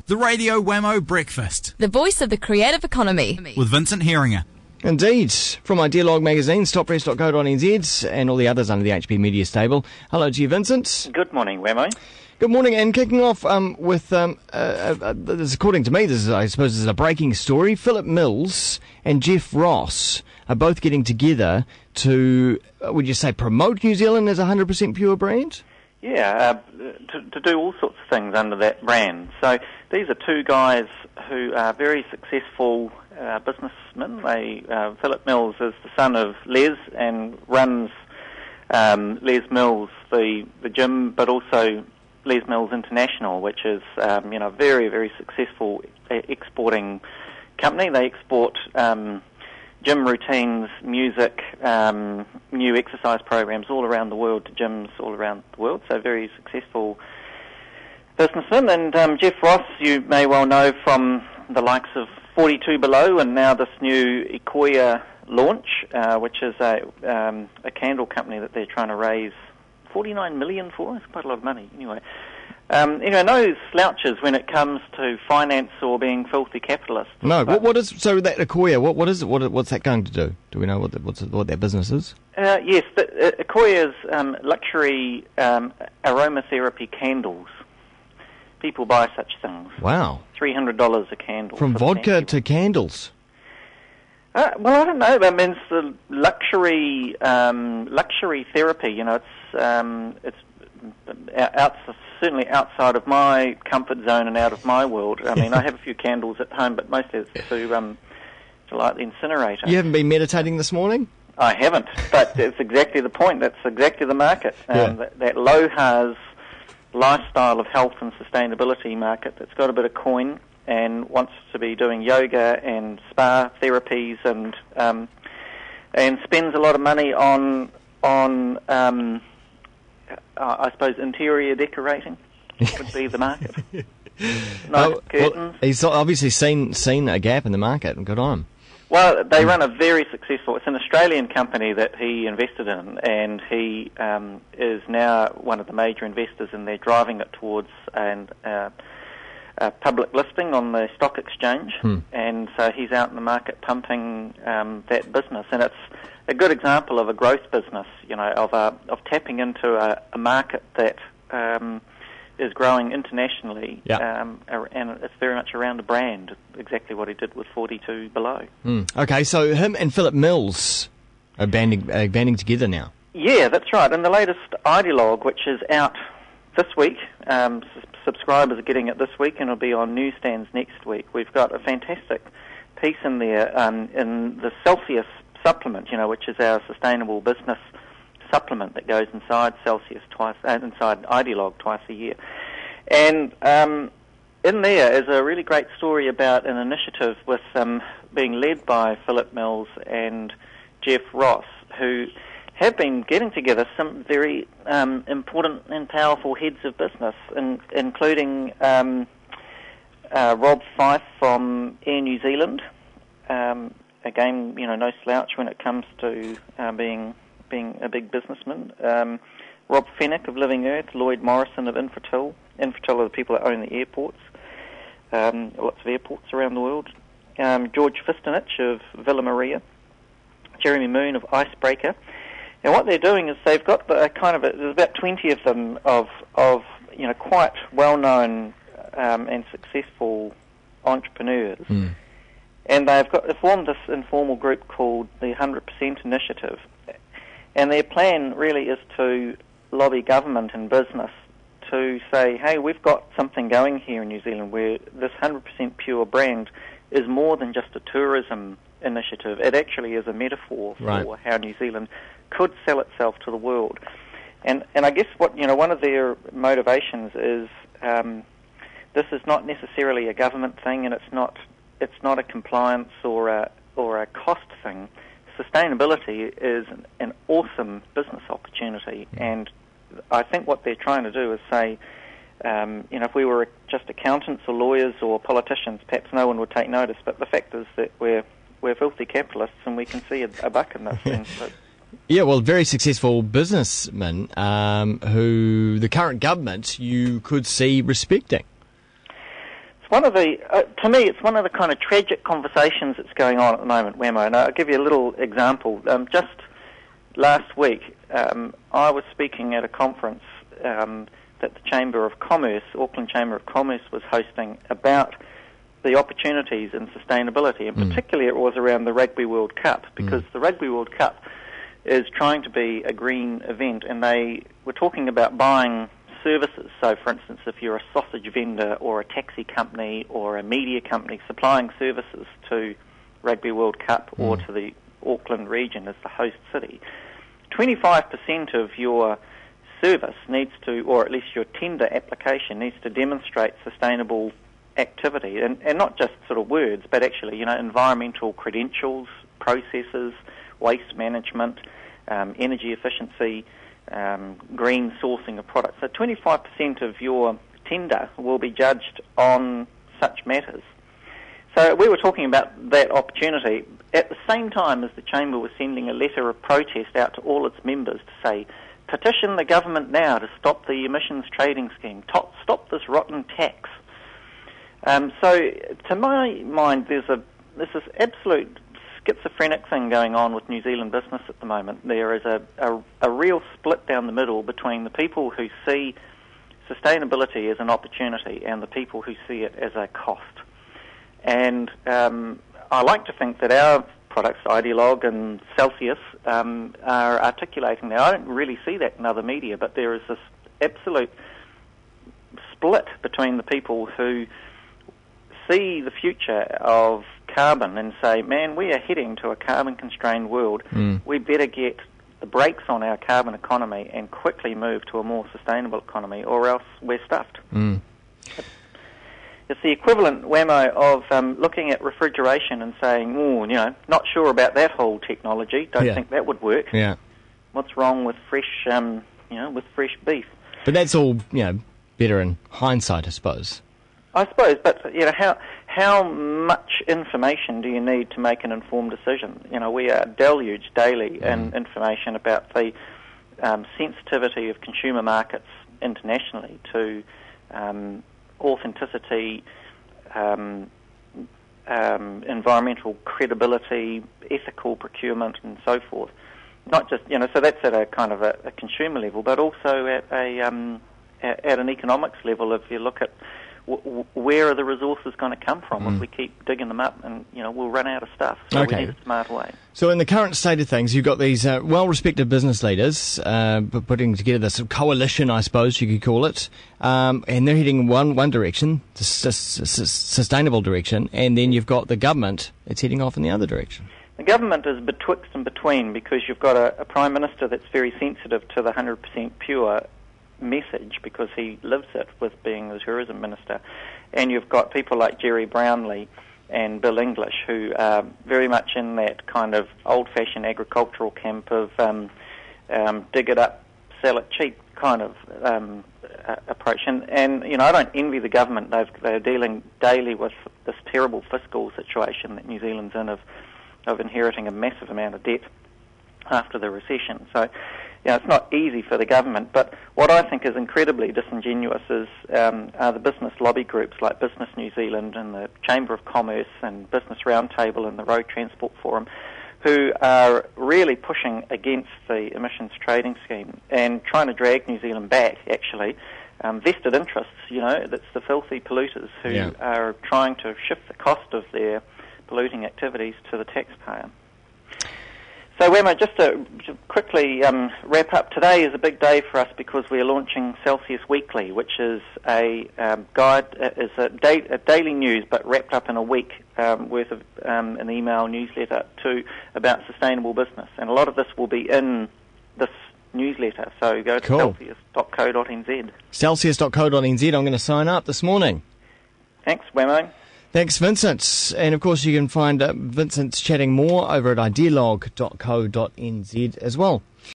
The Radio Wammo Breakfast. The voice of the creative economy. With Vincent Heeringa. Indeed. From Ideologue magazine, stoppress.co.nz and all the others under the HP Media stable. Hello to you, Vincent. Good morning, Wammo. Good morning, and kicking off with, this, according to me, I suppose this is a breaking story. Philip Mills and Jeff Ross are both getting together to, would you say, promote New Zealand as a 100% pure brand? Yeah, to do all sorts of things under that brand. So these are two guys who are very successful businessmen. Philip Mills is the son of Les and runs Les Mills, the gym, but also Les Mills International, which is very, very successful exporting company. They export gym routines, music, new exercise programs all around the world to gyms all around the world. So very successful businessman. And Jeff Ross, you may well know from the likes of 42 Below and now this new Ikoya launch, which is a candle company that they're trying to raise 49 million for. It's quite a lot of money anyway. No slouches when it comes to finance or being filthy capitalists. No, what is that Ikoya? What is it? What's that going to do? Do we know what that business is? Yes, Ikoya's luxury aromatherapy candles. People buy such things. Wow, $300 a candle. From vodka to candles. Well, I don't know. I mean, it's the luxury therapy. It's certainly outside of my comfort zone and out of my world. I mean, I have a few candles at home, but mostly it's to light the incinerator. You haven't been meditating this morning? I haven't, but it's exactly the point. That's exactly the market. That low-has lifestyle of health and sustainability market that's got a bit of coin and wants to be doing yoga and spa therapies and spends a lot of money on I suppose interior decorating would be the market. Nice curtains. Well, he's obviously seen a gap in the market, and good on him. Well, they run a very successful. It's an Australian company that he invested in, and he is now one of the major investors, and they're driving it towards a public listing on the stock exchange. And so he's out in the market pumping that business, and it's a good example of a growth business, of tapping into a market that is growing internationally, and it's very much around the brand, exactly what he did with 42 Below. Okay, so him and Philip Mills are banding together now. Yeah, that's right, and the latest Ideologue, which is out this week, subscribers are getting it this week, and it'll be on newsstands next week. We've got a fantastic piece in there in the Celsius supplement, which is our sustainable business supplement that goes inside Celsius inside Ideologue twice a year. And in there is a really great story about an initiative with being led by Philip Mills and Jeff Ross, who have been getting together some very important and powerful heads of business, including Rob Fyfe from Air New Zealand. Again, no slouch when it comes to being a big businessman. Rob Fennick of Living Earth, Lloyd Morrison of Infratil. Infratil are the people that own the airports, lots of airports around the world. George Fistonich of Villa Maria, Jeremy Moon of Icebreaker. And what they're doing is they've got there's about 20 of them of quite well-known and successful entrepreneurs. And they've formed this informal group called the 100% Initiative. And their plan really is to lobby government and business to say, hey, we've got something going here in New Zealand where this 100% pure brand is more than just a tourism initiative. It actually is a metaphor for how New Zealand could sell itself to the world. And I guess one of their motivations is this is not necessarily a government thing, and it's not a compliance or a cost thing. Sustainability is an awesome business opportunity, and I think what they're trying to do is say, if we were just accountants or lawyers or politicians, perhaps no one would take notice. But the fact is that we're filthy capitalists, and we can see a buck in this thing. So. Yeah, well, very successful businessmen who the current government you could see respecting. one of the, to me, it's one of the kind of tragic conversations that's going on at the moment, Wammo. And I'll give you a little example. Just last week, I was speaking at a conference that the Chamber of Commerce, Auckland Chamber of Commerce, was hosting about the opportunities in sustainability, and particularly it was around the Rugby World Cup, because the Rugby World Cup is trying to be a green event, and they were talking about buying services. So, for instance, if you're a sausage vendor or a taxi company or a media company supplying services to Rugby World Cup or to the Auckland region as the host city, 25% of your service needs to, or at least your tender application needs to demonstrate sustainable activity, and not just sort of words, but actually, environmental credentials, processes, waste management, energy efficiency, green sourcing of products. So 25% of your tender will be judged on such matters. So we were talking about that opportunity at the same time as the Chamber was sending a letter of protest out to all its members to say, petition the government now to stop the emissions trading scheme, stop this rotten tax. So to my mind, there's this absolute schizophrenic thing going on with New Zealand business at the moment. There is a real split down the middle between the people who see sustainability as an opportunity and the people who see it as a cost. And I like to think that our products, Ideologue and Celsius, are articulating that. I don't really see that in other media, but there is this absolute split between the people who see the future of carbon and say, man, we are heading to a carbon-constrained world. We better get the brakes on our carbon economy and quickly move to a more sustainable economy, or else we're stuffed. It's the equivalent, Wammo, of looking at refrigeration and saying, not sure about that whole technology, don't think that would work. Yeah. What's wrong with fresh, with fresh beef? But that's all, better in hindsight, I suppose. I suppose, but how much information do you need to make an informed decision? We are deluged daily in information about the sensitivity of consumer markets internationally to authenticity, environmental credibility, ethical procurement, and so forth. Not just so that's at a kind of a consumer level, but also at an economics level. If you look at where are the resources going to come from if we keep digging them up, and we'll run out of stuff. So we need a smart way. So in the current state of things, you've got these well-respected business leaders putting together this coalition, I suppose you could call it, and they're heading one direction, the sustainable direction, and then you've got the government that's heading off in the other direction. The government is betwixt and between, because you've got a Prime Minister that's very sensitive to the 100% pure message, because he lives it with being the tourism minister, and you've got people like Jerry Brownlee and Bill English who are very much in that kind of old-fashioned agricultural camp of dig it up, sell it cheap kind of approach. And I don't envy the government. They're dealing daily with this terrible fiscal situation that New Zealand's in of inheriting a massive amount of debt after the recession. So it's not easy for the government, but what I think is incredibly disingenuous are the business lobby groups like Business New Zealand and the Chamber of Commerce and Business Roundtable and the Road Transport Forum, who are really pushing against the emissions trading scheme and trying to drag New Zealand back, actually. Vested interests, that's the filthy polluters who are trying to shift the cost of their polluting activities to the taxpayer. So, Wammo, just to quickly wrap up, today is a big day for us because we are launching Celsius Weekly, which is a guide, is a daily news, but wrapped up in a week worth of an email newsletter about sustainable business. And a lot of this will be in this newsletter, so go to celsius.co.nz. Celsius.co.nz, I'm going to sign up this morning. Thanks, Wammo. Thanks, Vincent. And, of course, you can find Vincent's chatting more over at ideologue.co.nz as well.